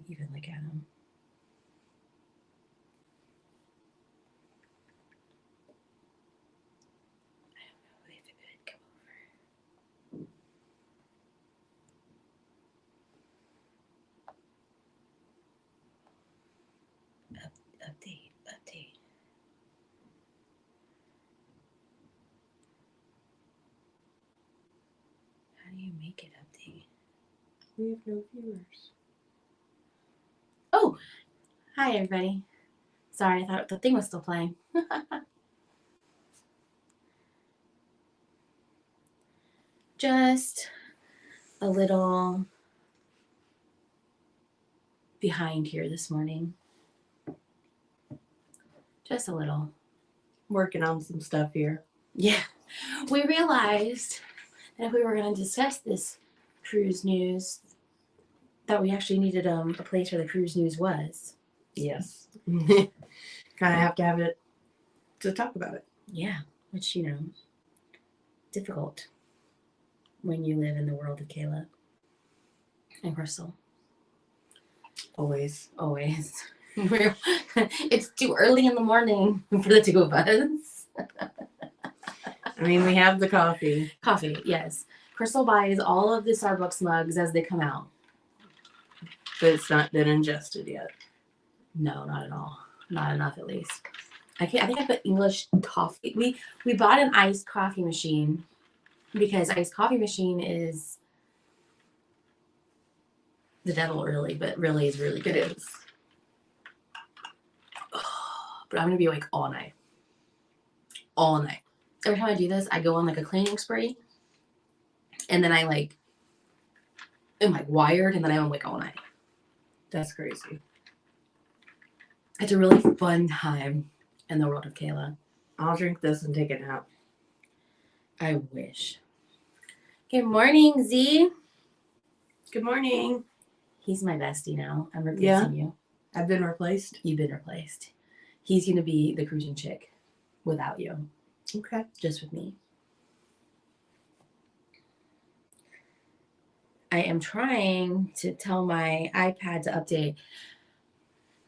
even look at them. I don't know if it could come over. Update. How do you make it update? We have no viewers. Oh, hi everybody. Sorry, I thought the thing was still playing. Just a little behind here this morning. Just a little. Working on some stuff here. Yeah. We realized that if we were going to discuss this cruise news, that we actually needed a place where the cruise news was. Yes. Kind of have to have it to talk about it. Yeah, which, difficult when you live in the world of Kayla and Crystal. Always. It's too early in the morning for the two of us. I mean, we have the coffee. Coffee, yes. Crystal buys all of the Starbucks mugs as they come out. But it's not been ingested yet. No, not at all. Not enough, at least. I think I put English coffee. We bought an iced coffee machine because iced coffee machine is the devil, really, but really is really good. It is. But I'm gonna be awake all night. All night. Every time I do this, I go on like a cleaning spree, and then I am wired, and then I'm awake all night. That's crazy. It's a really fun time in the world of Kayla. I'll drink this and take a nap. I wish. Good morning, Z. Good morning. He's my bestie now. I'm replacing you. I've been replaced. You've been replaced. He's going to be the cruising chick without you. Okay. Just with me. I am trying to tell my iPad to update.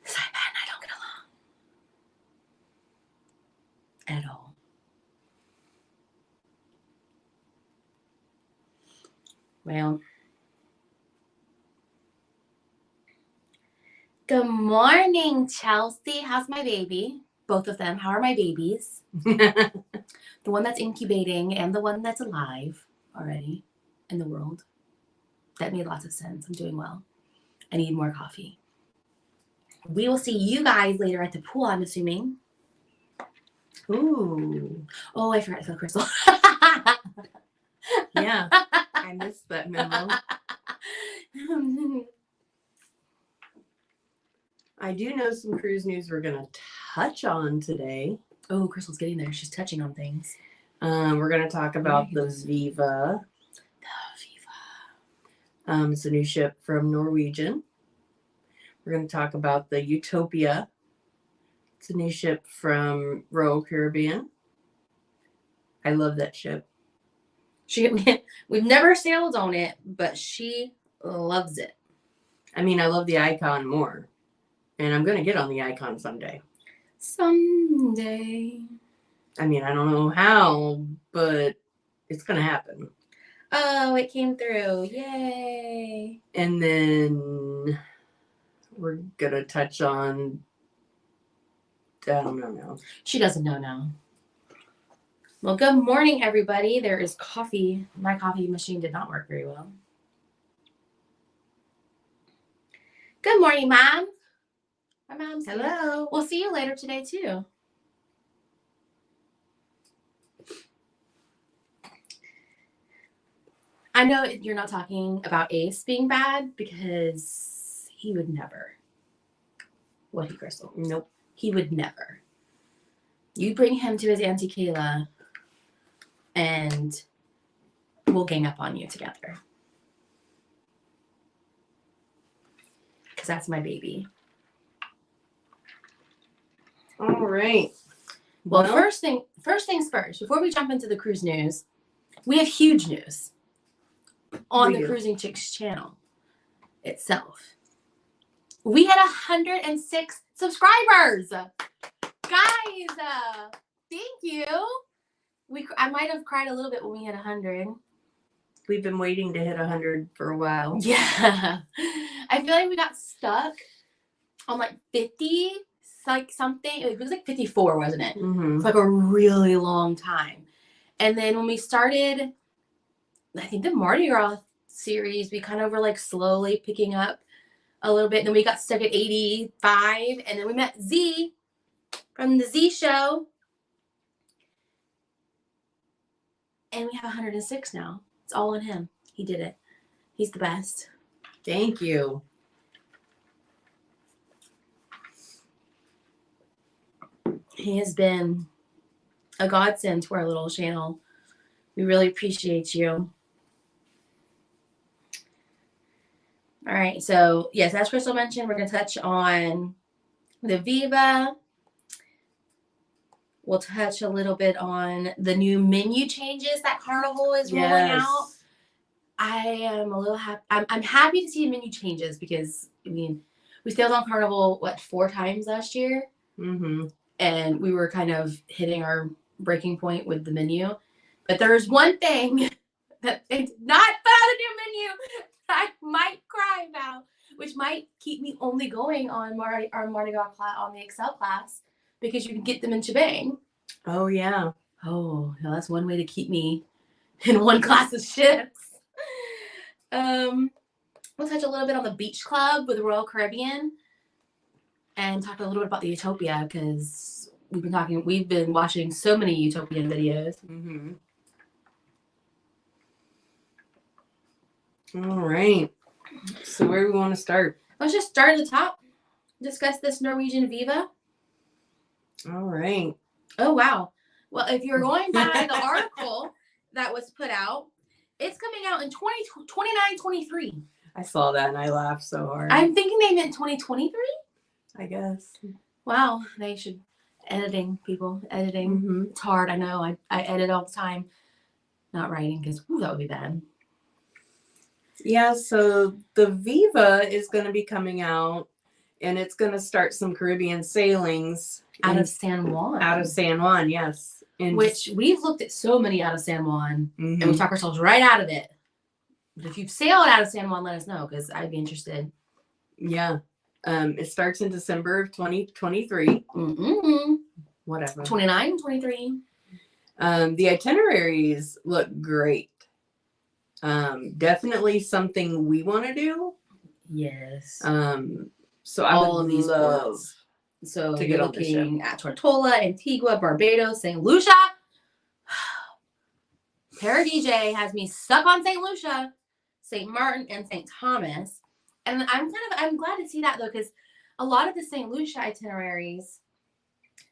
This iPad and I don't get along. At all. Well. Good morning, Chelsea. How's my baby? Both of them. How are my babies? The one that's incubating and the one that's alive already in the world. That made lots of sense. I'm doing well. I need more coffee. We will see you guys later at the pool, I'm assuming. Ooh. Oh, I forgot to tell Crystal. Yeah. I missed that memo. I do know some cruise news we're going to touch on today. Oh, Crystal's getting there. She's touching on things. We're going to talk about the Viva. It's a new ship from Norwegian. We're going to talk about the Utopia. It's a new ship from Royal Caribbean. I love that ship. We've never sailed on it, but she loves it. I mean, I love the Icon more. And I'm going to get on the Icon someday. Someday. I mean, I don't know how, but it's going to happen. Oh, it came through. Yay. And then we're going to touch on, I don't know now. She doesn't know now. Well, good morning, everybody. There is coffee. My coffee machine did not work very well. Good morning, Mom. My mom's here. Hello. We'll see you later today, too. I know you're not talking about Ace being bad because he would never. What, he, Crystal? Nope. He would never. You bring him to his Auntie Kayla and we'll gang up on you together. Because that's my baby. All right. Well, first things first. Before we jump into the cruise news, we have huge news on the Cruising Chicks channel itself. We had 106 subscribers. Guys, thank you. I might have cried a little bit when we hit 100. We've been waiting to hit 100 for a while. Yeah. I feel like we got stuck on like 50, like something. It was like 54, wasn't it? Mm-hmm. For like a really long time. And then when we started, I think the Mardi Gras series, we kind of were like slowly picking up a little bit. And then we got stuck at 85. And then we met Z from the Z Show. And we have 106 now. It's all on him. He did it. He's the best. Thank you. He has been a godsend to our little channel. We really appreciate you. All right. So, yes, as Crystal mentioned, we're going to touch on the Viva. We'll touch a little bit on the new menu changes that Carnival is rolling out. I am a little happy. I'm happy to see menu changes because, I mean, we sailed on Carnival, 4 times last year? Mm-hmm. And we were kind of hitting our breaking point with the menu. But there's one thing that they did not put on the new menu that I might cry about, which might keep me only going on Mardi Gras class, on the Excel class, because you can get them in shebang. Oh, yeah. Oh, no, that's one way to keep me in one class of ships. We'll touch a little bit on the Beach Club with Royal Caribbean and talk a little bit about the Utopia, because we've been watching so many Utopian videos. Mm-hmm. All right. So where do we want to start? Let's just start at the top. Discuss this Norwegian Viva. All right. Oh, wow. Well, if you're going by the article that was put out, it's coming out in 29-23. I saw that and I laughed so hard. I'm thinking they meant 2023. I guess. Wow. They should. Editing, people. Editing. Mm-hmm. It's hard. I know. I edit all the time. Not writing, because that would be bad. Yeah, so the Viva is going to be coming out, and it's going to start some Caribbean sailings Out of San Juan. Out of San Juan, yes. Which we've looked at so many out of San Juan, mm-hmm. and we talk ourselves right out of it. But if you've sailed out of San Juan, let us know, because I'd be interested. Yeah. It starts in December of 2023. Mm-hmm. Whatever. 29, 23. The itineraries look great. Definitely something we want to do. Yes. So I all would of these love ports. So to you're get on the looking at Tortola, Antigua, Barbados, St. Lucia. Para DJ has me stuck on St. Lucia, St. Martin, and St. Thomas. And I'm glad to see that, though, because a lot of the St. Lucia itineraries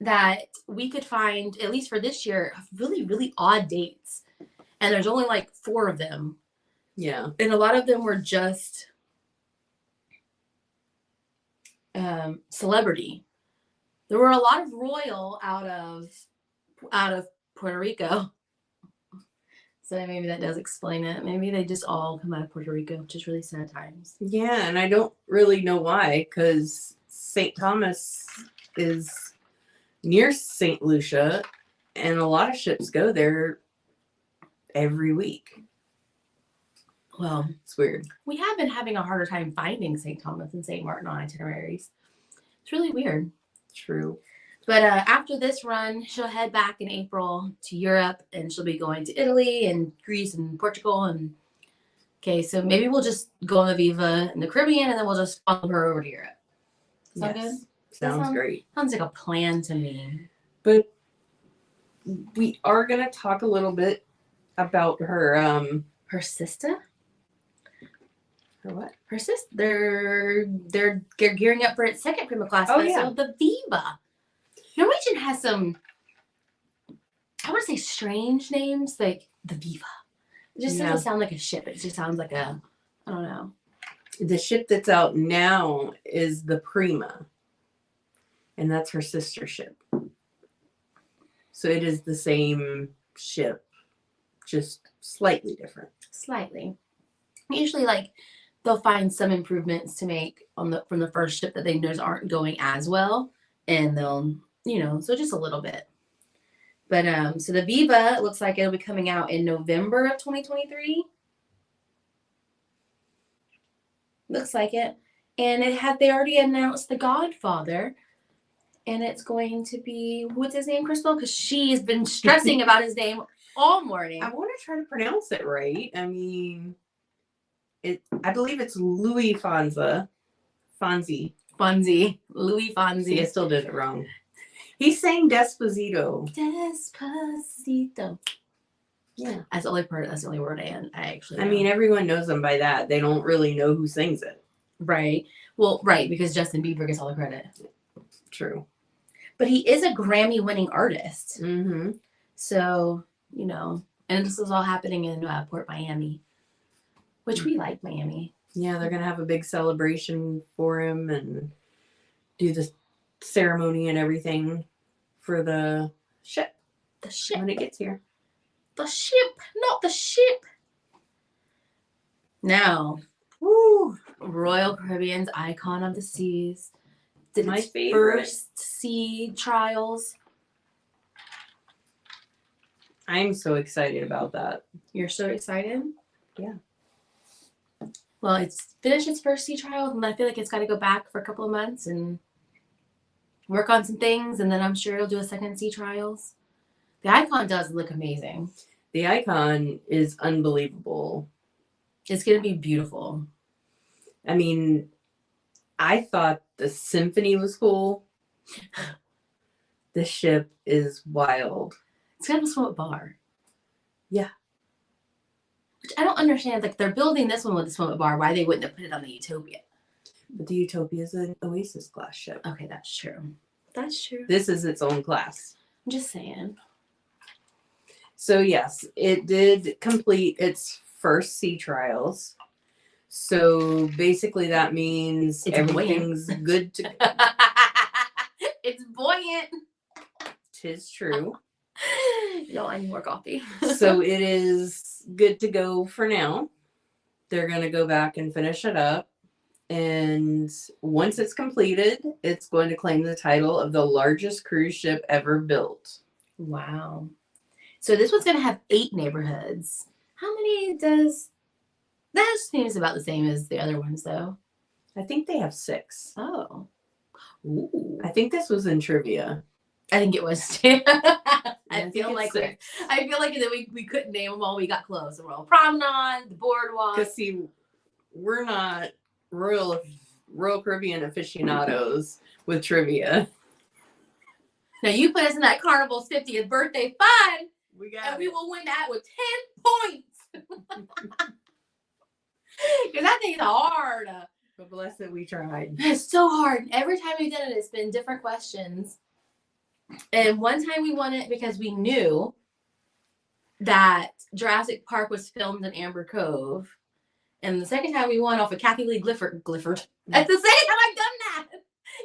that we could find, at least for this year, have really, really odd dates. And there's only like 4 of them. Yeah. And a lot of them were just celebrity. There were a lot of royal out of Puerto Rico. So maybe that does explain it. Maybe they just all come out of Puerto Rico, which is really sad times. Yeah, and I don't really know why, because St. Thomas is near St. Lucia, and a lot of ships go there every week. Well, it's weird. We have been having a harder time finding St. Thomas and St. Martin on itineraries. It's really weird. True. But after this run, she'll head back in April to Europe, and she'll be going to Italy and Greece and Portugal. And okay, so maybe we'll just go on the Viva in the Caribbean, and then we'll just follow her over to Europe. Sound good? Sounds great. Sounds like a plan to me. But we are going to talk a little bit about her her sister. Her what? Her sister. They're gearing up for its second Prima Class vessel, the Viva. Norwegian has some, I want to say, strange names, like the Viva. It just doesn't sound like a ship. It just sounds like I don't know. The ship that's out now is the Prima, and that's her sister ship. So it is the same ship, just slightly different. Slightly. Usually, like, they'll find some improvements to make on the from the first ship that they notice aren't going as well, and they'll, so just a little bit. But so the Viva looks like it'll be coming out in November of 2023. Looks like it. And they already announced The Godfather. And it's going to be, what's his name, Crystal? Because she's been stressing about his name all morning. I want to try to pronounce it right. I mean, I believe it's Louis Fonzi. Louis Fonzi. See, I still did it wrong. He sang Despacito. Despacito. Yeah. That's the only word I actually know. I mean, everyone knows him by that. They don't really know who sings it. Right. Well, right, because Justin Bieber gets all the credit. True. But he is a Grammy-winning artist. Mm-hmm. So, and this is all happening in Port Miami, which we like Miami. Yeah, they're going to have a big celebration for him and do the ceremony and everything for the ship. The ship. When it gets here. The ship, not the ship. Now, woo, Royal Caribbean's Icon of the Seas did my its favorite. First sea trials. I'm so excited about that. You're so excited? Yeah. Well, it's finished its first sea trial, and I feel like it's got to go back for a couple of months and work on some things, and then I'm sure it'll do a second sea trials. The Icon does look amazing. The Icon is unbelievable. It's going to be beautiful. I mean, I thought the Symphony was cool. The ship is wild. It's going to swim at bar. Yeah. Which I don't understand. Like, they're building this one with the swim at bar. Why they wouldn't have put it on the Utopia? But the Utopia is an Oasis class ship. Okay, that's true. That's true. This is its own class. I'm just saying. So yes, it did complete its first sea trials. So basically that means It's everything's good to go. It's buoyant. 'Tis true. No, I need more coffee. So it is good to go for now. They're going to go back and finish it up. And once it's completed, it's going to claim the title of the largest cruise ship ever built. Wow. So this one's going to have 8 neighborhoods. How many does... That seems about the same as the other ones, though. I think they have 6. Oh. Ooh. I think this was in trivia. I think it was too. I think feel it's like 6. that we couldn't name them all. We got close. The Royal Promenade, the Boardwalk. Because see, we're not Royal Caribbean aficionados with trivia. Now you put us in that Carnival's 50th birthday fun, We got and it. we will win that with 10 points. Because that thing's hard. But bless it, we tried. It's so hard. Every time we've done it, it's been different questions. And one time we won it because we knew that Jurassic Park was filmed in Amber Cove. And the second time we won off of Kathy Lee Gifford. That's the second time I've done that.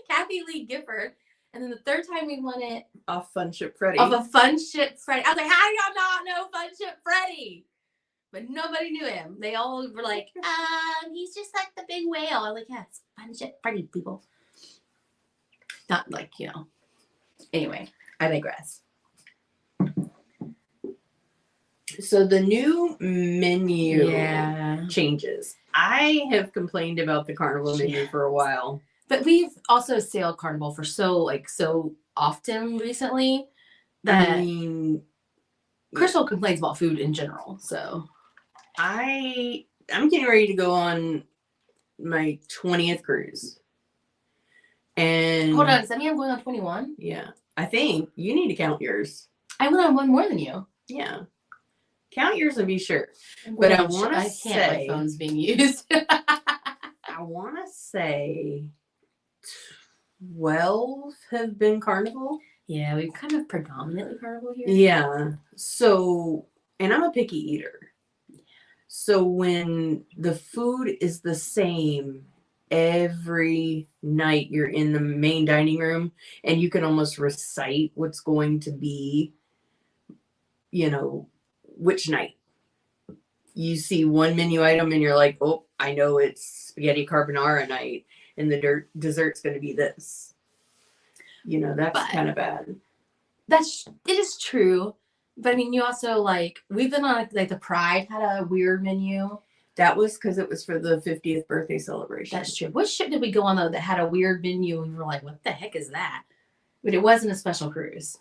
Kathy Lee Gifford. And then the third time we won it Off Fun Ship Freddy. off of Fun Ship Freddy. I was like, how do y'all not know Fun Ship Freddy? But nobody knew him. They all were like, he's just like the big whale. I was like, yeah, it's Fun Ship Freddy, people. Not like, Anyway, I digress. So the new menu Yeah. changes. I have complained about the Carnival menu for a while. But we've also sailed Carnival for so often recently that I mean, Crystal complains about food in general. So I'm getting ready to go on my 20th cruise. And hold on, does that mean I'm going on 21? Yeah. I think you need to count yours. I went on one more than you. Yeah. Count yours and be sure. But I want to say my phone's being used. I want to say 12 have been Carnival. Yeah, we've kind of predominantly Carnival here. Yeah. So, and I'm a picky eater. So when the food is the same every night, you're in the main dining room and you can almost recite what's going to be, which night. you see one menu item and you're like, oh, I know it's spaghetti carbonara night, and the dessert's going to be this. You know, that's kind of bad. It is true. But I mean, you also like, we've been on like the Pride had a weird menu. That was because it was for the 50th birthday celebration. That's true. What ship did we go on though that had a weird menu and we were like, what the heck is that? But it wasn't a special cruise.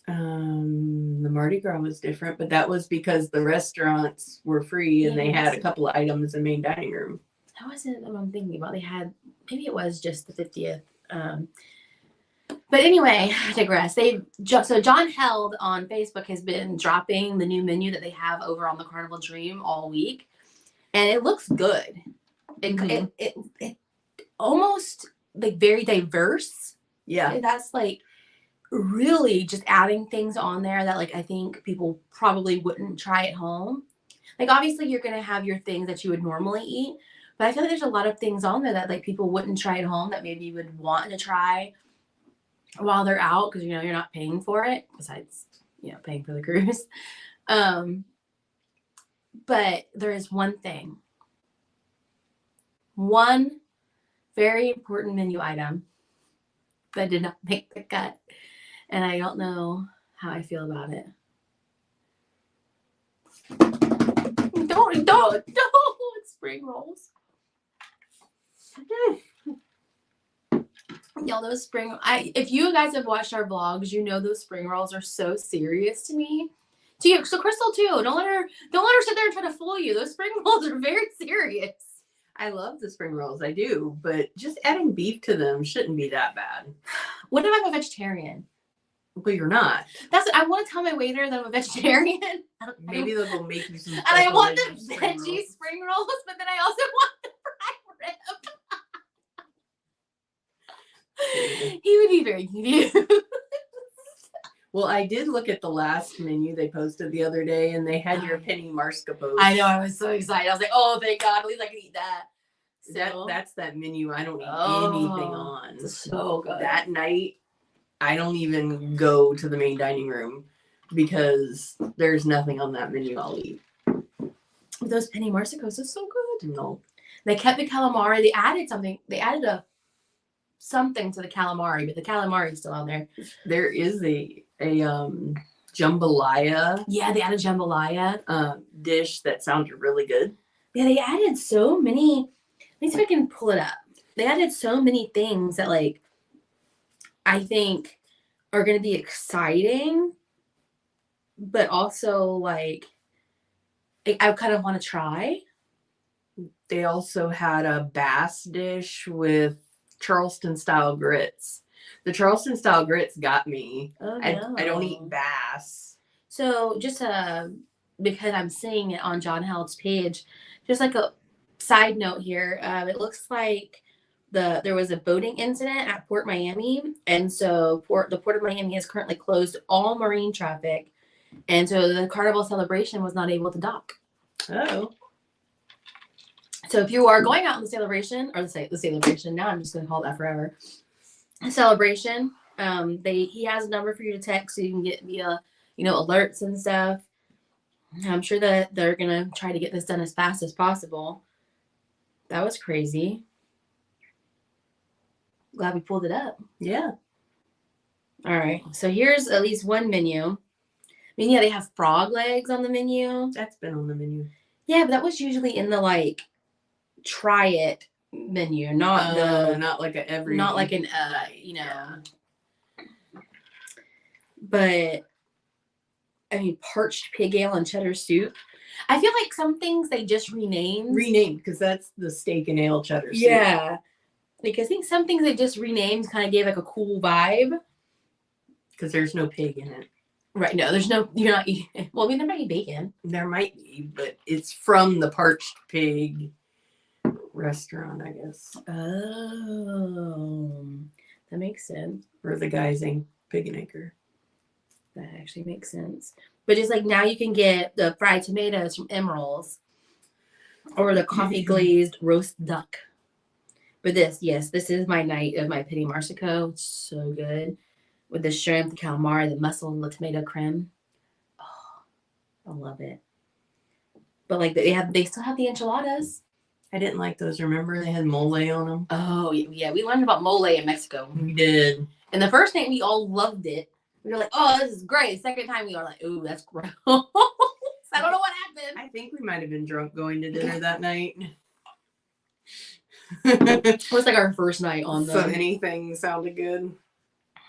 The Mardi Gras was different, but that was because the restaurants were free and they had a couple of items in the main dining room. That wasn't what I'm thinking about. They had, maybe it was just the 50th. But anyway, I digress. So John Held on Facebook has been dropping the new menu that they have over on the Carnival Dream all week, and it looks good. It almost like very diverse. Yeah, that's like really just adding things on there that like I think people probably wouldn't try at home. Like obviously you're gonna have your things that you would normally eat, but I feel like there's a lot of things on there that like people wouldn't try at home that maybe you would want to try while they're out, because you know you're not paying for it besides paying for the cruise. But there is one very important menu item that did not make the cut, and I don't know how I feel about it. Don't it's spring rolls. Y'all, those spring, if you guys have watched our vlogs, you know those spring rolls are so serious to me. To you, so Crystal too. Don't let her sit there and try to fool you. Those spring rolls are very serious. I love the spring rolls, I do, but just adding beef to them shouldn't be that bad. What if I'm a vegetarian? Well, you're not. I want to tell my waiter that I'm a vegetarian. Maybe they'll go make you some. And I want the veggie spring rolls, but then I also want the fried rib. He would be very confused. Well, I did look at the last menu they posted the other day, and they had your penny mascarpone. I know, I was so excited. I was like, oh, thank God, at least I can eat that. So, that's that menu I don't eat anything on. So good. That night, I don't even go to the main dining room because there's nothing on that menu I'll eat. Those penny marsicos are so good. No. They kept the calamari. They added something. They added something to the calamari, but the calamari is still on there. There is a jambalaya. Yeah, they added jambalaya dish that sounds really good. Yeah, they added so many. Let me see if I can pull it up. They added so many things that like I think are going to be exciting, but also like I kind of want to try. They also had a bass dish with Charleston style grits. The Charleston style grits got me. Oh, no. I don't eat bass. So just because I'm seeing it on John Held's page, just like a side note here, it looks like there was a boating incident at Port Miami, and so the Port of Miami has currently closed all marine traffic, and so the Carnival celebration was not able to dock. Oh. So if you are going out in the celebration, or the celebration, now I'm just going to call that forever, celebration, he has a number for you to text so you can get via, alerts and stuff. I'm sure that they're going to try to get this done as fast as possible. That was crazy. Glad we pulled it up. Yeah. All right. So here's at least one menu. I mean, yeah, they have frog legs on the menu. That's been on the menu. Yeah, but that was usually in the like try it menu, not like an But I mean, parched pig ale and cheddar soup. I feel like some things they just renamed because that's the steak and ale cheddar soup. Yeah. Like I think some things they just renamed kind of gave like a cool vibe. Because there's no pig in it. Right. No, you're not eating. Well, I mean, there might be bacon. There might be, but it's from the Parched Pig restaurant, I guess. Oh, that makes sense. Or the Geising Pig and Acre. That actually makes sense. But just like now you can get the fried tomatoes from Emeril's or the coffee glazed roast duck. But this is my night of my penny marsico. It's so good. With the shrimp, the calamari, the mussel, and the tomato creme. Oh, I love it. But like they still have the enchiladas. I didn't like those. Remember, they had mole on them. Oh yeah, we learned about mole in Mexico. We did. And the first night we all loved it. We were like, oh, this is great. Second time we were like, ooh, that's gross. I don't know what happened. I think we might have been drunk going to dinner that night. It was like our first night on So the. anything sounded good.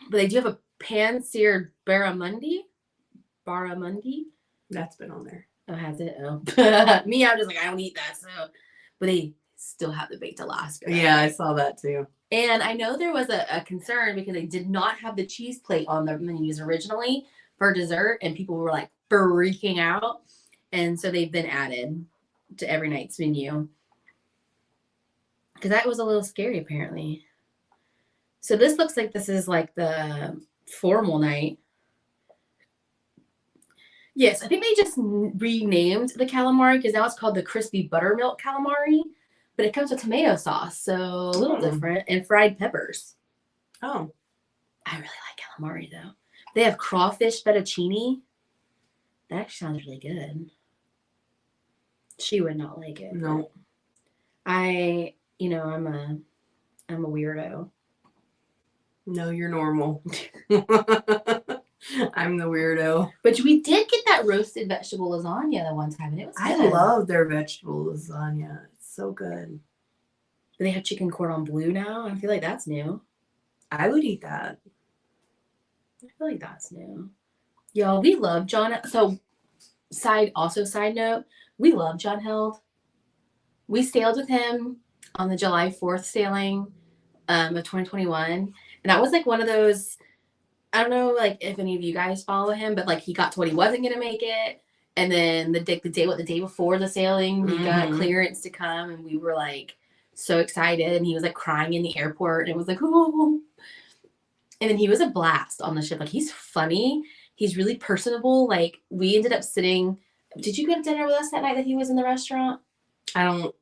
But they do have a pan-seared barramundi. Barramundi. That's been on there. Oh, has it? Oh. Me, I'm just like, I don't eat that. So, but they still have the baked Alaska. Yeah, I saw that too. And I know there was a concern because they did not have the cheese plate on their menus originally for dessert, and people were like freaking out. And so they've been added to every night's menu. Because that was a little scary, apparently. So this looks like this is like the formal night. Yes, I think they just renamed the calamari because now it's called the crispy buttermilk calamari. But it comes with tomato sauce, so a little different, and fried peppers. Oh. I really like calamari, though. They have crawfish fettuccine. That actually sounds really good. She would not like it. No. I'm a weirdo. No, you're normal. I'm the weirdo. But we did get that roasted vegetable lasagna the one time, and it was good. I love their vegetable lasagna. It's so good. They have chicken cordon bleu now. I feel like that's new. I would eat that. I feel like that's new. Y'all, we love John. So, side note, we love John Held. We sailed with him on the July 4th sailing of 2021. And that was like one of those, I don't know like if any of you guys follow him, but like he got told he wasn't going to make it. And then the day before the sailing, he got clearance to come, and we were like so excited. And he was like crying in the airport, and it was like, oh. And then he was a blast on the ship. Like, he's funny. He's really personable. Like, we ended up sitting. Did you go to dinner with us that night that he was in the restaurant? I don't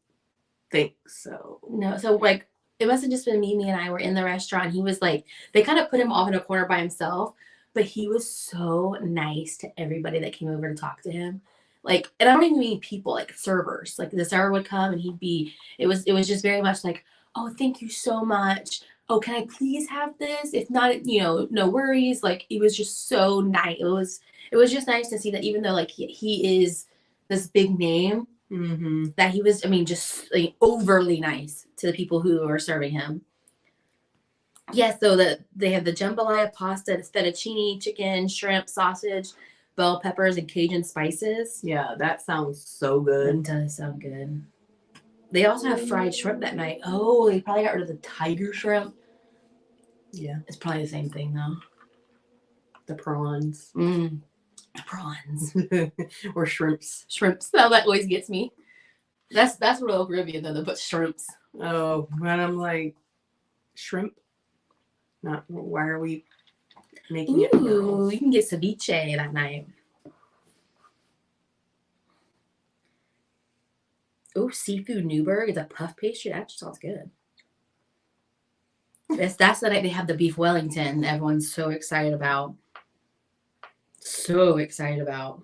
think so. No. So, like, it must have just been me and I were in the restaurant. He was like, they kind of put him off in a corner by himself, but he was so nice to everybody that came over to talk to him. Like, and I don't even mean people, like servers. Like, the server would come and it was just very much like, oh, thank you so much. Oh, can I please have this? If not, no worries. Like, it was just so nice. It was just nice to see that even though like he is this big name, that he was, just like overly nice to the people who are serving him. Yes, so they have the jambalaya pasta, it's fettuccine, chicken, shrimp, sausage, bell peppers, and Cajun spices. Yeah, that sounds so good. It does sound good. They also have fried shrimp that night. Oh, they probably got rid of the tiger shrimp. Yeah. It's probably the same thing, though. The prawns. The prawns. Or shrimps. Shrimps. That always gets me. That's Royal Caribbean, though. They put shrimps. Oh, and I'm like, shrimp? Not, why are we making it? Ooh, you can get ceviche that night. Oh, seafood Newburg. It's a puff pastry. That just sounds good. That's the night they have the beef Wellington. Everyone's so excited about. So excited about.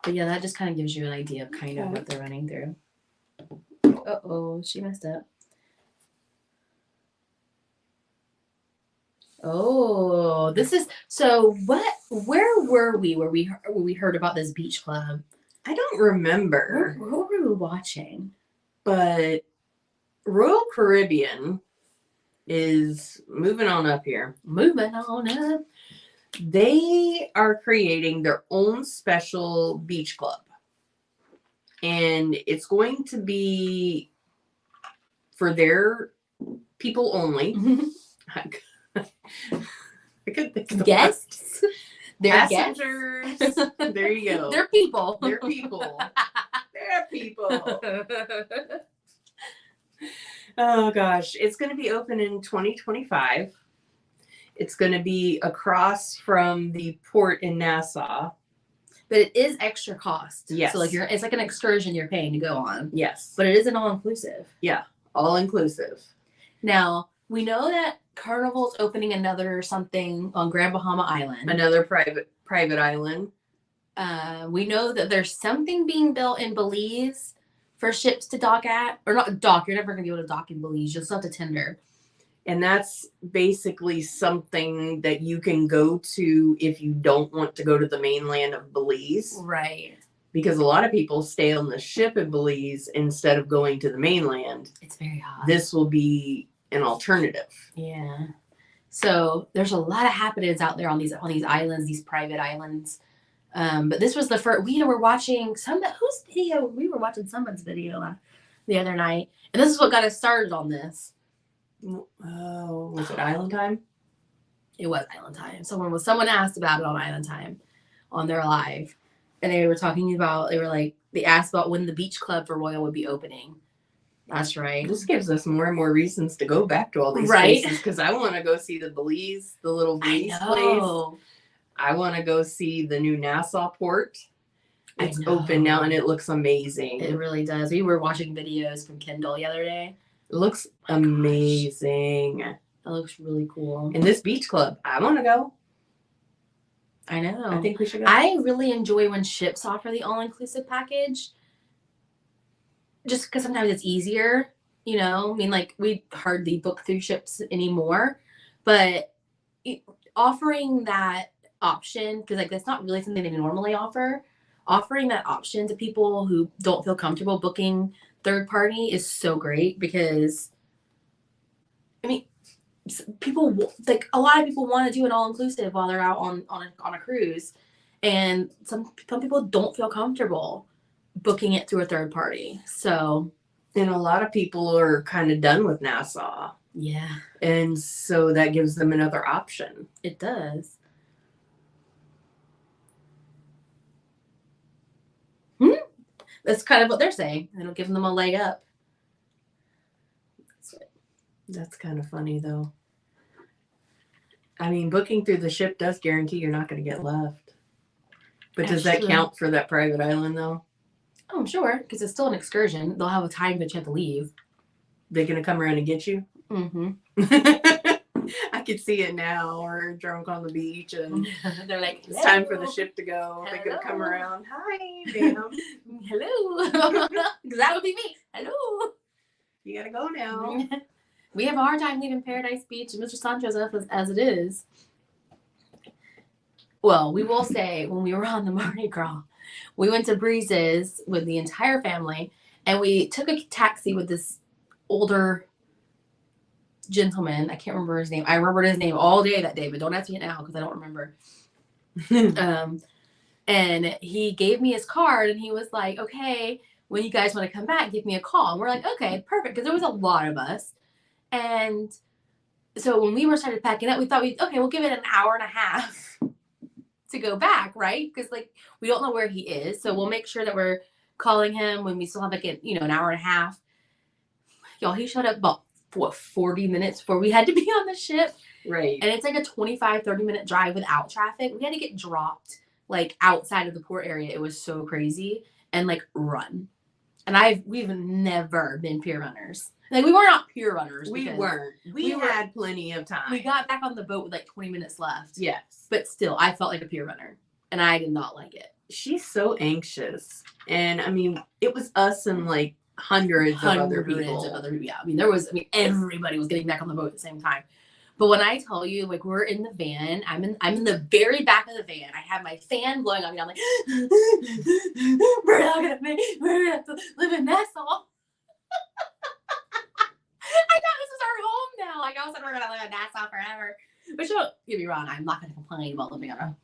But yeah, that just kind of gives you an idea of kind of what they're running through. Uh-oh, she messed up. Oh, this is so. Where were we? Where we heard about this beach club? I don't remember. What were we watching? But Royal Caribbean is moving on up here. Moving on up. They are creating their own special beach club. And it's going to be for their people only. I could think of Guests? They're passengers. guests? There you go. They're people. They're people. They're people. Oh gosh, it's going to be open in 2025. It's going to be across from the port in Nassau. But it is extra cost. Yes. So like it's like an excursion you're paying to go on. Yes. But it is an all-inclusive. Yeah, all inclusive. Now, we know that Carnival's opening another something on Grand Bahama Island. Another private island. We know that there's something being built in Belize for ships to dock at, or not dock. You're never gonna be able to dock in Belize. You'll still have to tender. And that's basically something that you can go to if you don't want to go to the mainland of Belize. Right. Because a lot of people stay on the ship in Belize instead of going to the mainland. It's very hot. This will be an alternative. Yeah. So there's a lot of happenings out there on these islands, these private islands. But this was the first. We were watching whose video? We were watching someone's video the other night, and this is what got us started on this. Oh, was it Island Time? It was Island Time. Someone asked about it on Island Time, on their live, and they were talking about. They asked about when the beach club for Royal would be opening. That's right. This gives us more and more reasons to go back to all these Right? places because I want to go see the Belize, the little Belize I place. know. I want to go see the new Nassau port. I It's know. open now and it looks amazing. It really does. We were watching videos from Kendall the other day. It looks amazing. It looks really cool. And this beach club, I want to go. I know. I think we should go. I really enjoy when ships offer the all-inclusive package. Just because sometimes it's easier, you know. I mean, like, we hardly book through ships anymore, but offering that option, because like that's not really something they normally offer. Offering that option to people who don't feel comfortable booking third party is so great because, I mean, people like a lot of people want to do an all-inclusive while they're out on a cruise, and some people don't feel comfortable booking it through a third party. So, and a lot of people are kind of done with Nassau. yeah, And so that gives them another option. it does. That's kind of what they're saying. It'll give them a leg up. That's kind of funny, though. I mean, booking through the ship does guarantee you're not going to get left. But does that count for that private island, though? Oh, I'm sure, because it's still an excursion. They'll have a time that you have to leave. They're going to come around and get you? Mm-hmm. I could see it now. We're drunk on the beach and They're like, it's time for the ship to go. They're going to come Hello. around. Hi, ma'am. Hello. Because that would be me. Hello. You got to go now. We have a hard time leaving Paradise Beach and Mr. Sanchez as it is. Well, we will say when we were on the Mardi Gras, we went to Breeze's with the entire family, and we took a taxi with this older gentleman. I can't remember his name. I remembered his name all day that day, but don't ask me it now because I don't remember. And he gave me his card, and he was like, okay, when you guys want to come back, give me a call. And we're like, okay, perfect, because there was a lot of us. And so when we started packing up, we thought we'll give it an hour and a half to go back, right? Because like we don't know where he is, so we'll make sure that we're calling him when we still have like an hour and a half. Y'all, he showed up about 40 minutes before we had to be on the ship. Right. And it's like a 25-30 minute drive without traffic. We had to get dropped like outside of the port area. It was so crazy, and like run. And we've never been pier runners. Like we were not pier runners. We weren't. We had plenty of time. We got back on the boat with like 20 minutes left. Yes. But still, I felt like a pier runner, and I did not like it. She's so anxious. And I mean, it was us and like hundreds of other people. Yeah, I mean, everybody was getting back on the boat at the same time. But when I tell you, like, we're in the van, I'm in the very back of the van. I have my fan blowing on me. I'm like, we're gonna have to live in Nassau. I thought this was our home now. Like, I was like, we're gonna live in Nassau forever. But don't get me wrong, I'm not gonna complain about living on an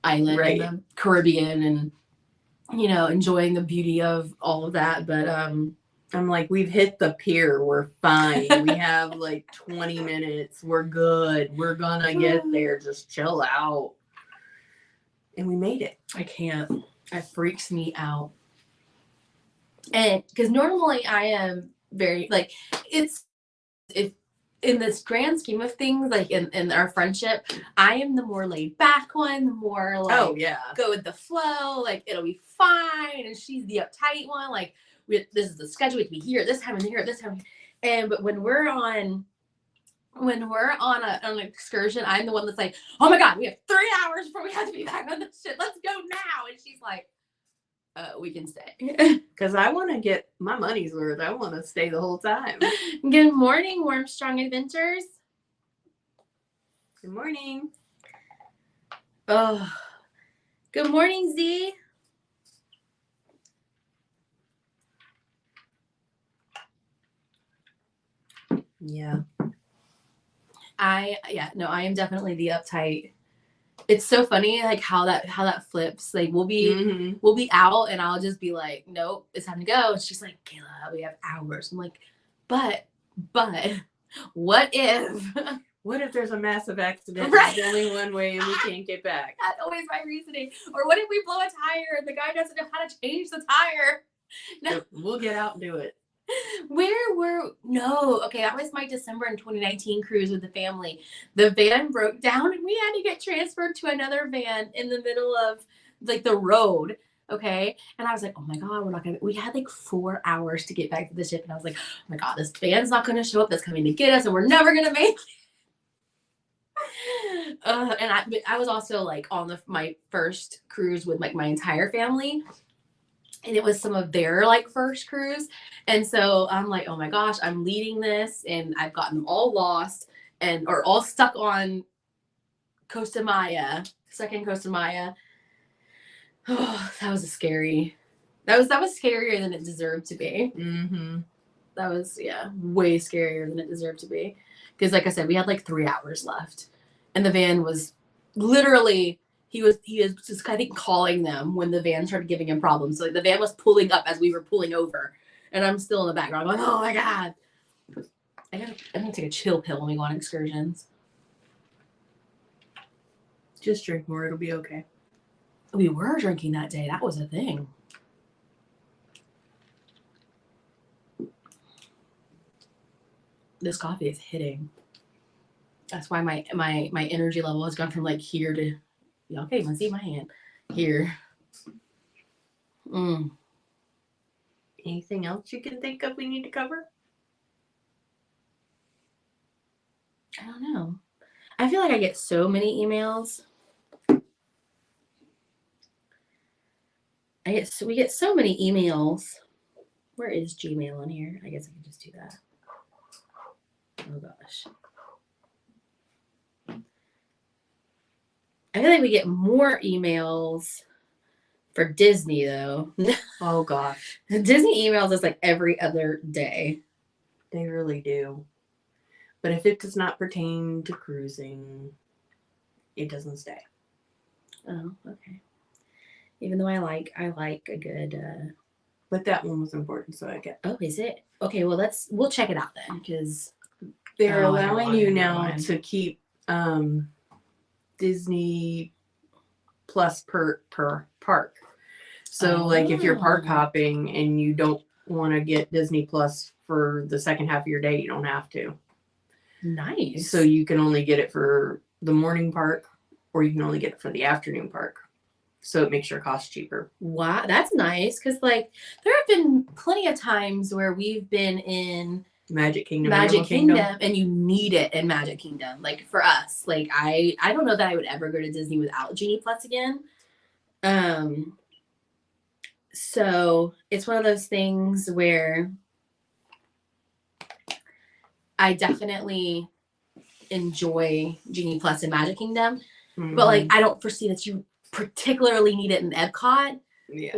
island in the Caribbean and enjoying the beauty of all of that. But I'm like, we've hit the pier. We're fine. We have like 20 minutes. We're good. We're gonna get there. Just chill out. And we made it. I can't. It freaks me out. And because normally I am very like if in this grand scheme of things, like in our friendship, I am the more laid back one, the more like go with the flow, like it'll be fine. And she's the uptight one, like this is the schedule, we have to be here this time and here this time. But when we're on when we're on an excursion, I'm the one that's like, oh my God, we have 3 hours before we have to be back on this shit. Let's go now. And she's like, we can stay. Because I want to get my money's worth. I want to stay the whole time. Good morning, Warm Strong Adventures. Good morning. Oh, good morning, Z. Yeah. I am definitely the uptight. It's so funny, like how that flips. Like we'll be out, and I'll just be like, nope, it's time to go. And she's like, Kayla, we have hours. I'm like, but, what if? What if there's a massive accident? Right. There's only one way, and we can't get back. That's always my reasoning. Or what if we blow a tire and the guy doesn't know how to change the tire? No, we'll get out and do it. Okay, that was my December in 2019 cruise with the family. The van broke down and we had to get transferred to another van in the middle of like the road. Okay. And I was like, oh my God, we had like 4 hours to get back to the ship. And I was like, oh my God, this van's not going to show up. That's coming to get us and we're never going to make it. And I was also like on my first cruise with like my entire family. And it was some of their like first cruise. And so I'm like, oh my gosh, I'm leading this and I've gotten them all lost or all stuck on Costa Maya, second Costa Maya. Oh, that was scary. That was scarier than it deserved to be. Mm-hmm. That was, way scarier than it deserved to be. Because like I said, we had like 3 hours left. And the van was literally, he was just, I think, calling them when the van started giving him problems. So like, the van was pulling up as we were pulling over. And I'm still in the background going, oh my God. I'm going to take a chill pill when we go on excursions. Just drink more. It'll be okay. We were drinking that day. That was a thing. This coffee is hitting. That's why my energy level has gone from like here to, y'all can't even see my hand, here. Anything else you can think of we need to cover? I don't know. I feel like I get so many emails. We get so many emails. Where is Gmail on here? I guess I can just do that. Oh gosh. I feel like we get more emails for Disney though. Oh gosh. Disney emails us like every other day. They really do. But if it does not pertain to cruising, it doesn't stay. Oh, okay. Even though I like a good but that one was important, so I get. Oh, is it? Okay, well we'll check it out then, because they're allowing you now to keep Disney Plus per park. So like if you're park hopping and you don't want to get Disney Plus for the second half of your day, you don't have to. Nice. So you can only get it for the morning park, or you can only get it for the afternoon park. So it makes your cost cheaper. Wow, that's nice. Because like there have been plenty of times where we've been in Magic Kingdom, and you need it in Magic Kingdom. Like for us, like I don't know that I would ever go to Disney without Genie Plus again. So it's one of those things where I definitely enjoy Genie Plus in Magic Kingdom, but like I don't foresee that you particularly need it in Epcot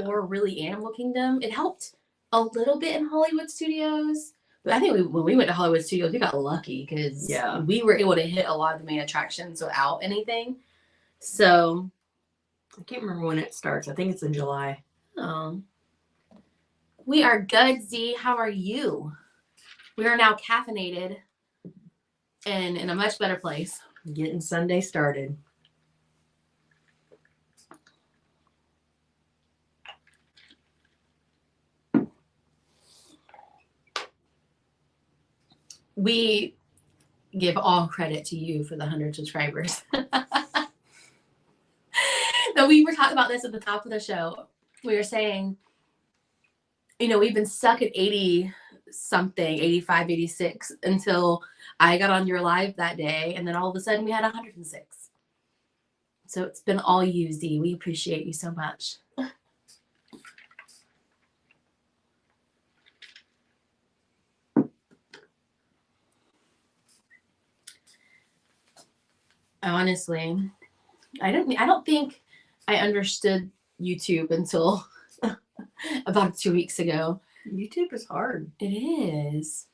or really Animal Kingdom. It helped a little bit in Hollywood Studios, but I think when we went to Hollywood Studios, we got lucky because we were able to hit a lot of the main attractions without anything. So I can't remember when it starts. I think it's in July. Oh, we are good, Z. How are you? We are now caffeinated and in a much better place. Getting Sunday started. We give all credit to you for the 100 subscribers. No, we were talking about this at the top of the show. We were saying, we've been stuck at 80 something, 85, 86, until I got on your live that day. And then all of a sudden we had 106. So it's been all you, Z. We appreciate you so much. Honestly, I don't think I understood YouTube until about 2 weeks ago. YouTube is hard. It is.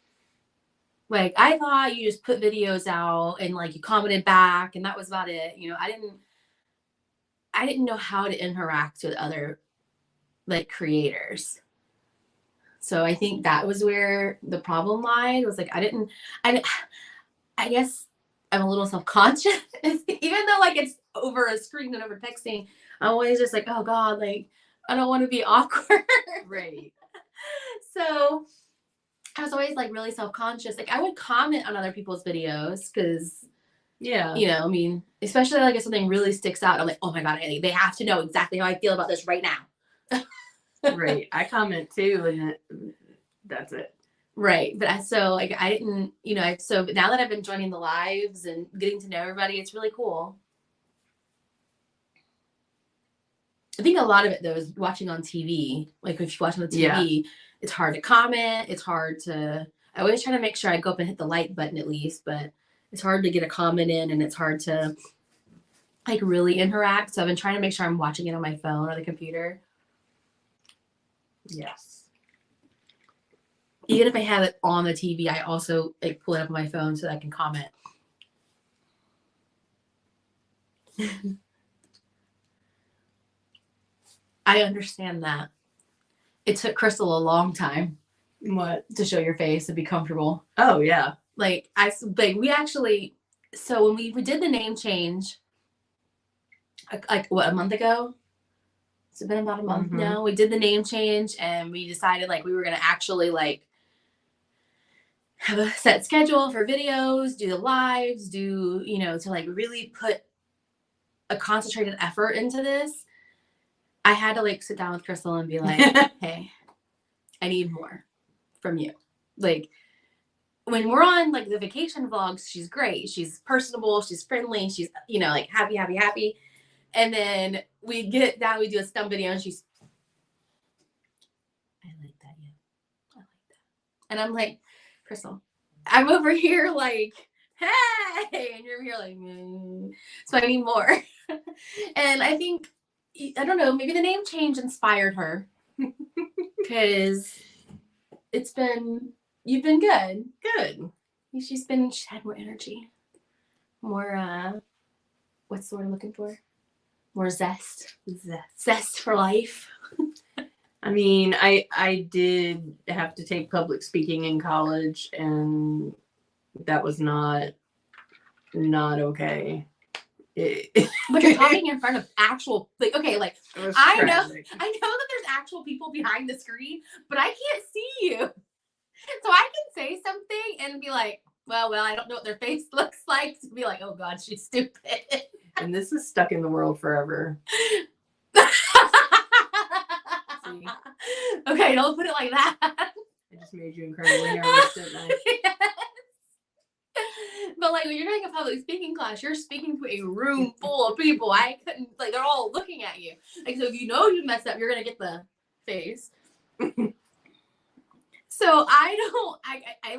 Like, I thought you just put videos out and like you commented back and that was about it. You know, I didn't know how to interact with other like creators. So I think that was where the problem lied. Was like I guess I'm a little self-conscious, even though like it's over a screen and over texting. I'm always just like, oh God, like I don't want to be awkward. Right. So I was always like really self-conscious. Like I would comment on other people's videos because, Yeah. you know, I mean, especially like if something really sticks out, I'm like, oh my God, they have to know exactly how I feel about this right now. Right. I comment too, and that's it. Right. But so like I didn't, you know, so but now that I've been joining the lives and getting to know everybody, it's really cool. I think a lot of it though is watching on TV. Like if you watch on the TV, it's hard to comment. It's hard to. I always try to make sure I go up and hit the like button at least, but it's hard to get a comment in, and it's hard to like really interact. So I've been trying to make sure I'm watching it on my phone or the computer. Yes. Even if I have it on the TV, I also like pull it up on my phone so that I can comment. I understand that. It took Crystal a long time. What? To show your face and be comfortable. Oh yeah. Like we actually, so when we did the name change, like what, a month ago? It's been about a month now. We did the name change and we decided like we were gonna actually like have a set schedule for videos, do the lives, do, you know, to like really put a concentrated effort into this. I had to like sit down with Crystal and be like, hey, I need more from you. Like when we're on like the vacation vlogs, she's great. She's personable. She's friendly. She's, you know, like happy. And then we get down, we do a stump video and she's, I like that. Yeah. I like that. And I'm like, Crystal, I'm over here like, hey, and you're over here like, so I need more. And I think, I don't know, maybe the name change inspired her because you've been good. Good. She's had more energy, more, what's the word I'm looking for? More zest for life. I mean, I did have to take public speaking in college, and that was not okay. But you're talking in front of actual, like, okay, like I know that there's actual people behind the screen, but I can't see you, so I can say something and be like, well, I don't know what their face looks like, to be like, oh God, she's stupid. And this is stuck in the world forever. Okay, don't put it like that. I just made you incredibly nervous, didn't I? Yes. But like when you're doing a public speaking class, you're speaking to a room full of people. I couldn't, like, they're all looking at you. Like, so if you know you messed up, you're gonna get the face. So I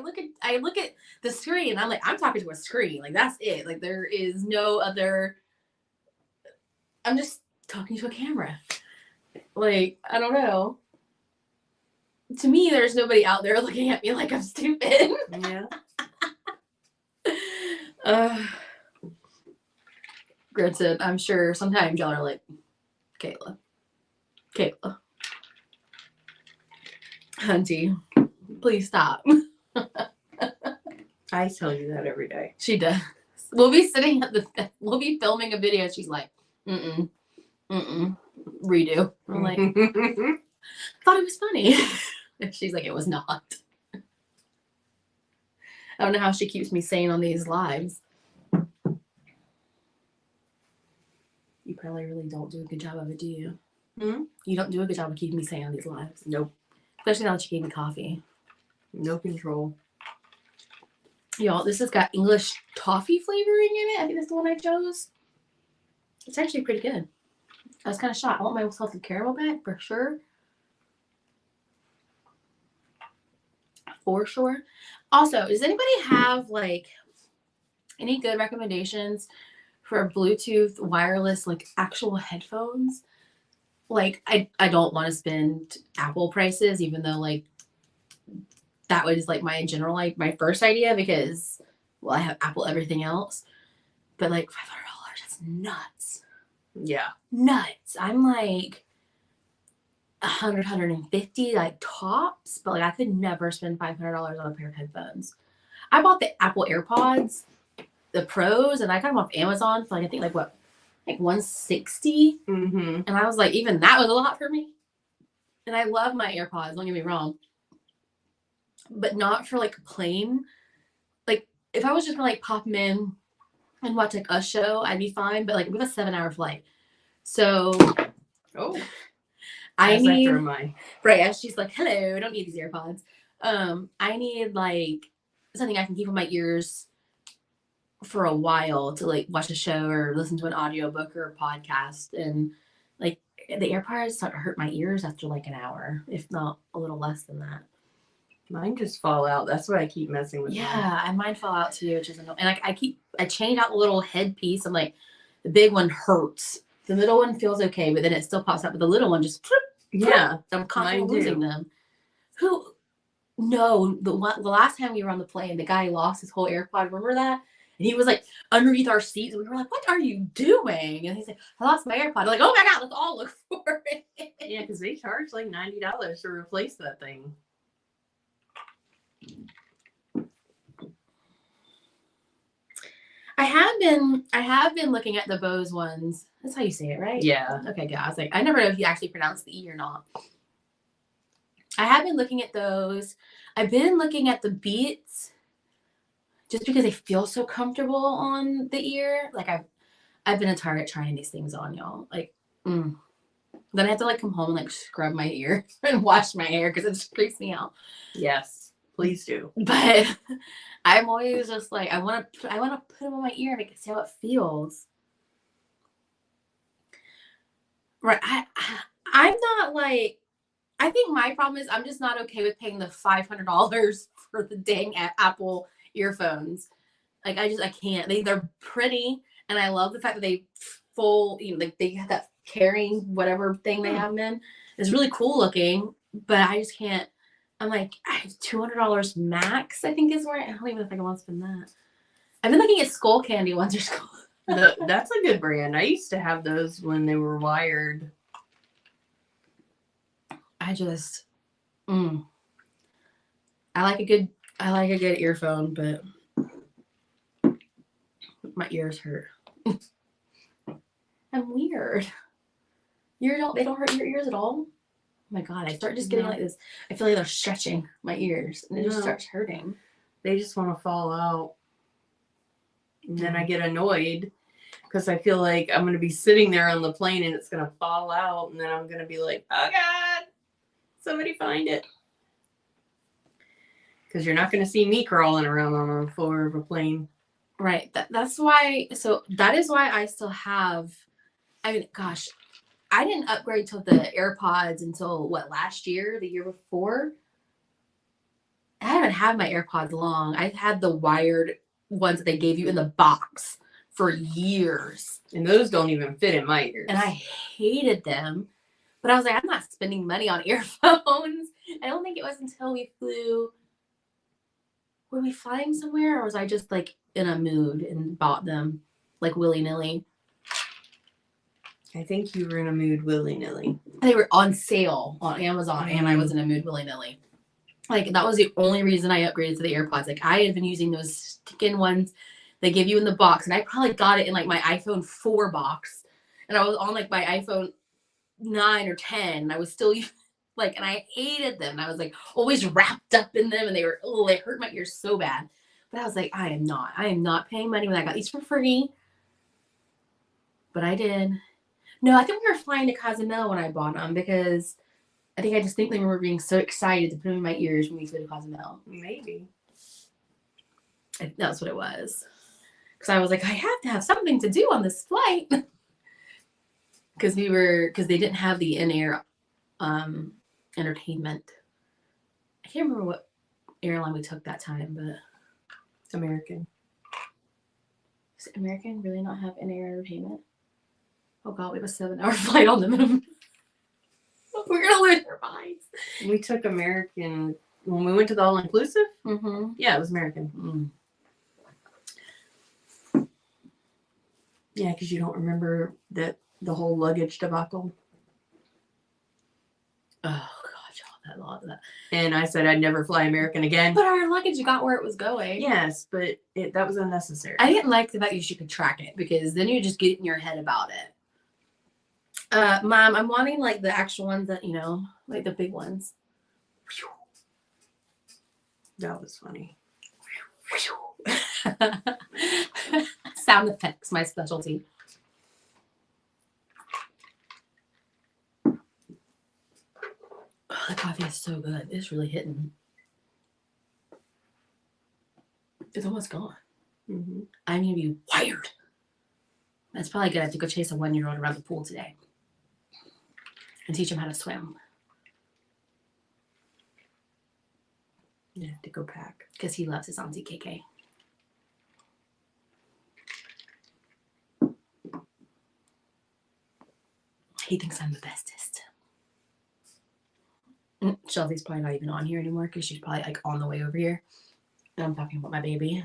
look at the screen and I'm like, I'm talking to a screen. Like that's it. Like there is no other, I'm just talking to a camera. Like, I don't know. To me, there's nobody out there looking at me like I'm stupid. Yeah. Granted, I'm sure sometimes y'all are like, Kayla, Hunty, please stop. I tell you that every day. She does. We'll be we'll be filming a video. And she's like, redo. I'm like, thought it was funny. And she's like, it was not. I don't know how she keeps me sane on these lives. You probably really don't do a good job of it, do you? You don't do a good job of keeping me sane on these lives. Nope. Especially now that you gave me coffee. No control. Y'all, this has got English toffee flavoring in it. I think that's the one I chose. It's actually pretty good. I was kind of shocked. I want my salted caramel back for sure. For sure. Also, does anybody have like any good recommendations for Bluetooth wireless, like actual headphones? Like, I don't want to spend Apple prices, even though like that was like my general, like my first idea because, well, I have Apple everything else. But like $500, that's nuts. Yeah. Nuts. I'm like 150 like tops, but like I could never spend $500 on a pair of headphones. I bought the Apple AirPods, the Pros, and I got them off Amazon for like I think like what, like 160, Mm-hmm. and I was like, even that was a lot for me. And I love my AirPods. Don't get me wrong, but not for like plain. Like if I was just gonna like pop them in and watch like a show, I'd be fine. But like we have a 7-hour flight, so Oh. I As need. I throw my Right, as she's like, hello, I don't need these AirPods. I need like something I can keep in my ears for a while to like watch a show or listen to an audiobook or a podcast. And like the AirPods start to hurt my ears after like an hour, if not a little less than that. mine just fall out. That's why I keep messing with mine. Yeah, and mine fell out too, which is annoying. And I change out the little headpiece. I'm like, the big one hurts. The middle one feels okay, but then it still pops out. But the little one just Yeah. I'm constantly Mine losing too. them. Who? No, the last time we were on the plane, the guy lost his whole AirPod. Remember that? And he was like underneath our seats. And we were like, "What are you doing?" And he's like, "I lost my AirPod." I'm like, "Oh my god, let's all look for it." Yeah, because they charge like $90 to replace that thing. I have been looking at the Bose ones. That's how you say it, right? Yeah. Okay, good. I was like, I never know if you actually pronounce the E or not. I have been looking at those. I've been looking at the Beats just because they feel so comfortable on the ear. Like I've been a Target trying these things on, y'all. Like, then I have to like come home and like scrub my ear and wash my hair because it just creeps me out. Yes. Please do. But I'm always just like I want to put them on my ear and make it see how it feels. Right. I'm not like. I think my problem is I'm just not okay with paying the $500 for the dang Apple earphones. Like I can't. They're pretty, and I love the fact that they like they have that carrying whatever thing they have them in. It's really cool looking, but I just can't. I'm like $200 max. I think is where I don't even think I want to spend that. I've been looking at Skull Candy ones. That's a good brand. I used to have those when they were wired. I just, I like a good earphone, but my ears hurt. I'm weird. They don't hurt your ears at all? Oh my god, I start just getting like this. I feel like they're stretching my ears, and it just starts hurting. They just want to fall out. And then I get annoyed because I feel like I'm going to be sitting there on the plane and it's going to fall out. And then I'm going to be like, oh God, somebody find it. Because you're not going to see me crawling around on the floor of a plane. Right. That's why. So that is why I still have. I mean, gosh, I didn't upgrade to the AirPods until last year, the year before. I haven't had my AirPods long. I've had the wired ones that they gave you in the box for years. And those don't even fit in my ears. And I hated them. But I was like, I'm not spending money on earphones. I don't think it was until we flew. Were we flying somewhere, or was I just like in a mood and bought them like willy-nilly? I think you were in a mood willy-nilly. They were on sale on Amazon, and I was in a mood willy-nilly. Like that was the only reason I upgraded to the AirPods. Like I had been using those stick-in ones they give you in the box, and I probably got it in like my iPhone 4 box, and I was on like my iPhone 9 or 10, and I was still like, and I hated them. And I was like always wrapped up in them, and they hurt my ears so bad. But I was like, I am not paying money when I got these for free. But I did. No, I think we were flying to Cozumel when I bought them because I think I just think they were being so excited to put them in my ears when we flew to Cozumel. Maybe. That's what it was. Because I was like, I have to have something to do on this flight. Because they didn't have the in-air entertainment. I can't remember what airline we took that time, but American. does American really not have in-air entertainment? Oh god, we have a 7-hour flight on the moon. We're gonna lose our minds. We took American when we went to the all-inclusive. Mm-hmm. Yeah, it was American. Yeah, because you don't remember that the whole luggage debacle. Oh god, y'all, that. And I said I'd never fly American again. But our luggage got where it was going. Yes, but that was unnecessary. I didn't like the fact that you could track it because then you just get in your head about it. Mom, I'm wanting like the actual ones that, like the big ones. That was funny. Sound effects, my specialty. Oh, the coffee is so good. It's really hitting. It's almost gone. Mm-hmm. I'm going to be wired. That's probably good. I have to go chase a 1-year-old around the pool today and teach him how to swim. Yeah, to go pack. Because he loves his Auntie KK. He thinks I'm the bestest. Chelsea's probably not even on here anymore because she's probably like on the way over here. And I'm talking about my baby.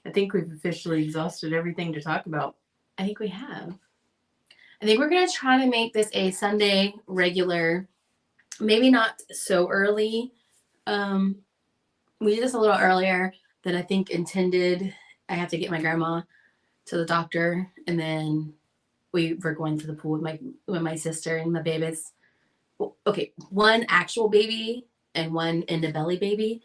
I think we've officially exhausted everything to talk about. I think we have. I think we're going to try to make this a Sunday regular. Maybe not so early. We did this a little earlier than I think intended. I have to get my grandma to the doctor, and then we were going to the pool with my sister and my babies. Okay, one actual baby and one in the belly baby.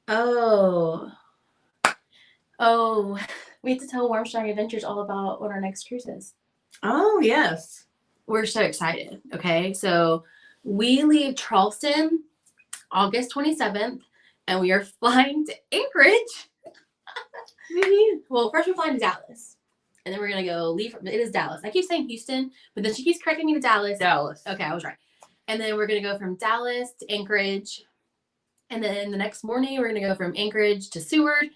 Oh, we have to tell Warmstrong Adventures all about what our next cruise is. Oh, yes. We're so excited. Okay, so we leave Charleston August 27th, and we are flying to Anchorage. Well, first we're flying to Dallas, and then we're going to leave. It is Dallas. I keep saying Houston, but then she keeps correcting me to Dallas. Dallas. Okay, I was right. And then we're going to go from Dallas to Anchorage. And then the next morning, we're going to go from Anchorage to Seward.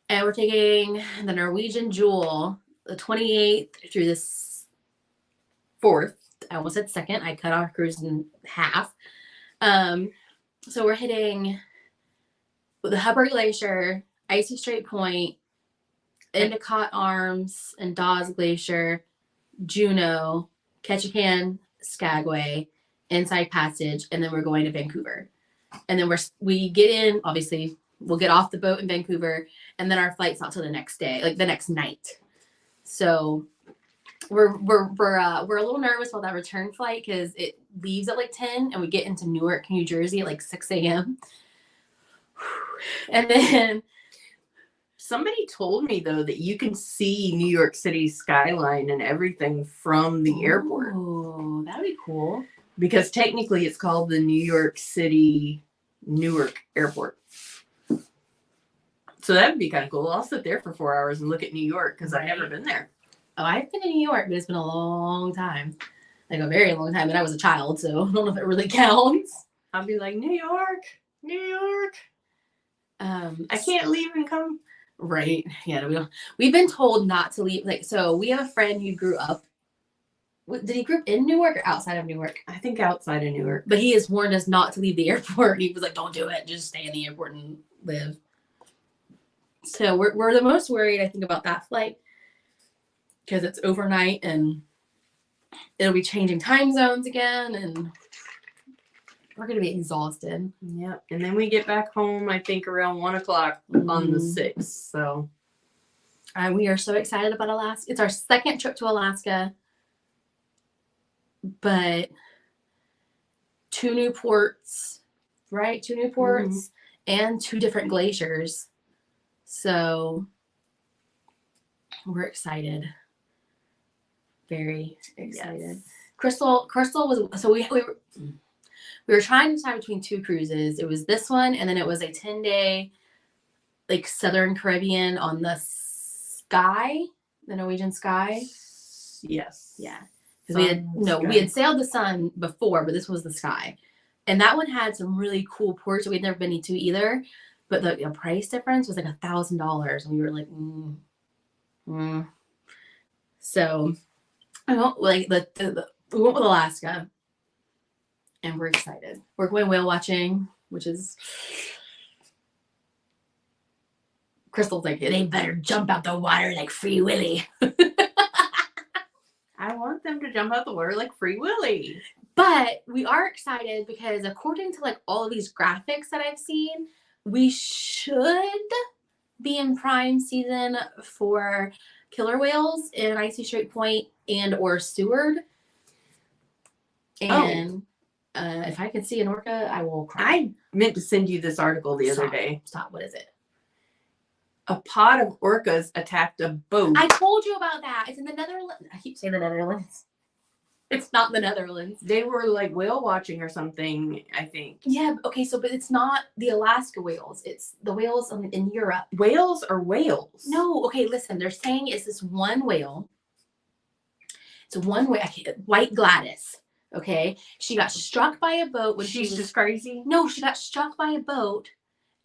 And we're taking the Norwegian Jewel, the 28th through the 4th. I almost said 2nd. I cut our cruise in half. So we're hitting the Hubbard Glacier, Icy Strait Point, Endicott Arms, and Dawes Glacier, Juneau, Ketchikan, Skagway, Inside Passage, and then we're going to Vancouver. And then we get in, obviously, we'll get off the boat in Vancouver, and then our flight's not till the next day, like the next night. So we're a little nervous about that return flight because it leaves at like 10, and we get into Newark, New Jersey at like 6 a.m. And then somebody told me though that you can see New York City skyline and everything from the airport. Oh, that'd be cool. Because technically it's called the New York City Newark Airport. So that would be kind of cool. I'll sit there for 4 hours and look at New York because I've never been there. Oh, I've been to New York, but it's been a long time. Like a very long time. And I was a child, so I don't know if it really counts. I'll be like, New York, New York. I can't leave and come. Right. Yeah, we've been told not to leave. Like, so we have a friend who grew up. Did he grow up in Newark or outside of Newark? I think outside of Newark. But he has warned us not to leave the airport. He was like, don't do it. Just stay in the airport and live. So we're the most worried, I think, about that flight. Because it's overnight and it'll be changing time zones again. And we're going to be exhausted. Yep. And then we get back home, I think, around 1 o'clock on the 6th. So we are so excited about Alaska. It's our second trip to Alaska. But 2 new ports, right? 2 new ports. and 2 different glaciers. So we're excited. Very excited. Yes. Crystal was, so we were trying to decide between 2 cruises. It was this one, and then it was a 10-day like Southern Caribbean on the Sky, the Norwegian Sky. Yes. Yeah. Because we had sailed the Sun before, but this was the Sky. And that one had some really cool ports that we'd never been to either. But the price difference was like $1,000. And we were like, So I went like we went with Alaska. And we're excited. We're going whale watching, which is Crystal's like, they better jump out the water like Free Willy. I want them to jump out the water like Free Willy. But we are excited because according to like all of these graphics that I've seen, we should be in prime season for killer whales in Icy Strait Point and or Seward. And if I can see an orca, I will cry. I meant to send you this article the other day. Stop. What is it? A pod of orcas attacked a boat. I told you about that. It's in the Netherlands. I keep saying the Netherlands. It's not the Netherlands. They were like whale watching or something, I think. Yeah. Okay. So, but it's not the Alaska whales. It's the whales in Europe. Whales or whales? No. Okay. Listen, they're saying it's this one whale. It's one whale. White Gladys. Okay. She got struck by a boat when She's just crazy. No, she got struck by a boat.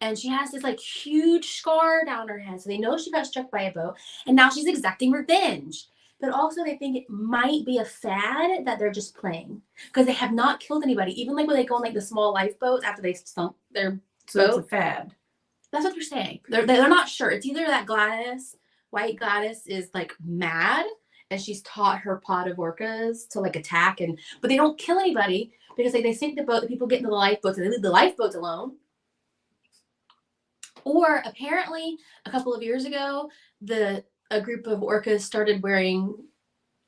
And she has this like huge scar down her head. So they know she got struck by a boat. And now she's exacting revenge. But also they think it might be a fad that they're just playing. Because they have not killed anybody. Even like when they go on like the small lifeboats after they sunk their So boat. it's a fad. That's what they're saying. They're not sure. It's either that Gladys, White Gladys is like mad. And she's taught her pod of orcas to like attack. But they don't kill anybody. Because like they sink the boat. The people get into the lifeboats. And they leave the lifeboats alone. Or apparently, a couple of years ago, a group of orcas started wearing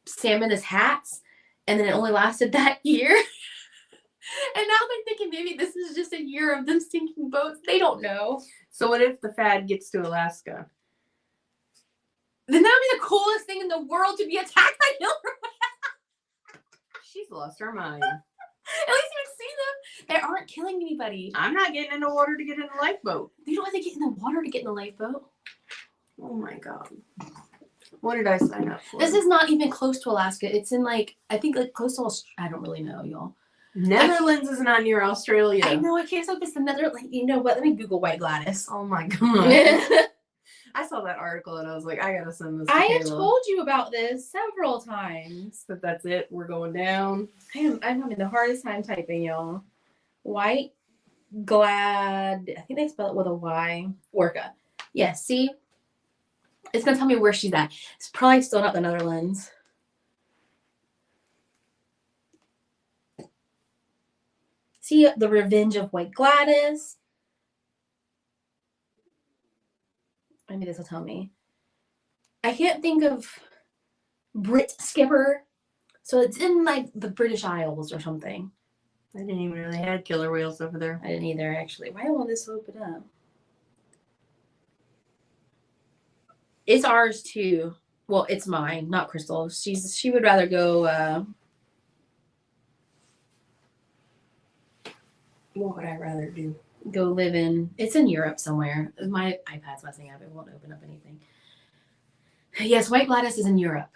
salmon as hats, and then it only lasted that year. And now they're thinking maybe this is just a year of them sinking boats. They don't know. So what if the fad gets to Alaska? Then that would be the coolest thing in the world to be attacked by killer whales. She's lost her mind. At least you would see them. They aren't killing anybody. I'm not getting in the water to get in the lifeboat. You don't have to get in the water to get in the lifeboat. Oh my God. What did I sign up for? This is not even close to Alaska. It's in like, I think like close to I don't really know, y'all. Netherlands is not near Australia. I know. I can't tell if it's the Netherlands. You know what? Let me Google White Gladys. Oh my God. I saw that article and I was like, I gotta send this to I have Kayla. told you about this several times. But that's it. We're going down. I'm having the hardest time typing, y'all. White Glad. I think they spell it with a Y. Orca. Yeah, see? It's going to tell me where she's at. It's probably still not the Netherlands. See The Revenge of White Gladys. Maybe this will tell me. I can't think of Brit Skipper. So it's in like the British Isles or something. I didn't even know they had killer whales over there. I didn't either, actually. Why won't this open up? It's ours too. Well, it's mine, not Crystal. She would rather go. What would I rather do? Go live in. It's in Europe somewhere. My iPad's messing up. It won't open up anything. Yes, White Gladys is in Europe.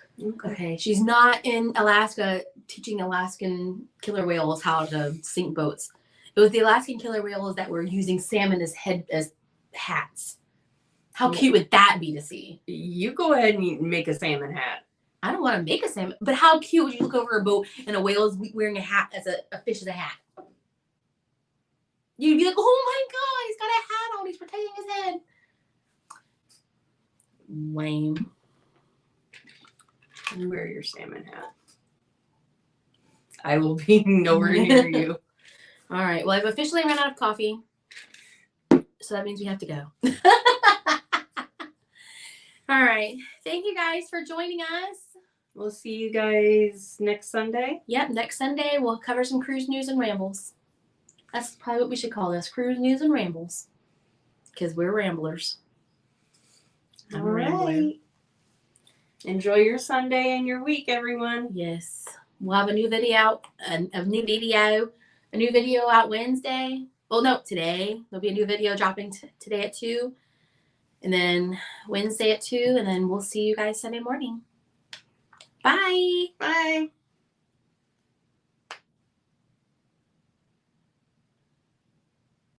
Okay. She's not in Alaska teaching Alaskan killer whales how to sink boats. It was the Alaskan killer whales that were using salmon as hats. How cute would that be to see? You go ahead and make a salmon hat. I don't want to make a salmon, but how cute would you look over a boat and a whale is wearing a hat as a fish as a hat? You'd be like, oh my God, he's got a hat on. He's protecting his head. Lame. You wear your salmon hat. I will be nowhere near you. All right. Well, I've officially run out of coffee. So that means we have to go. All right. Thank you guys for joining us. We'll see you guys next Sunday. Yep. Next Sunday, we'll cover some cruise news and rambles. That's probably what we should call this. Cruise news and rambles. because we're ramblers. All I'm a rambler. right. Enjoy your Sunday and your week, everyone. Yes. We'll have a new video out Wednesday. Well, no, today. There'll be a new video dropping today at 2. And then Wednesday at 2. And then we'll see you guys Sunday morning. Bye. Bye.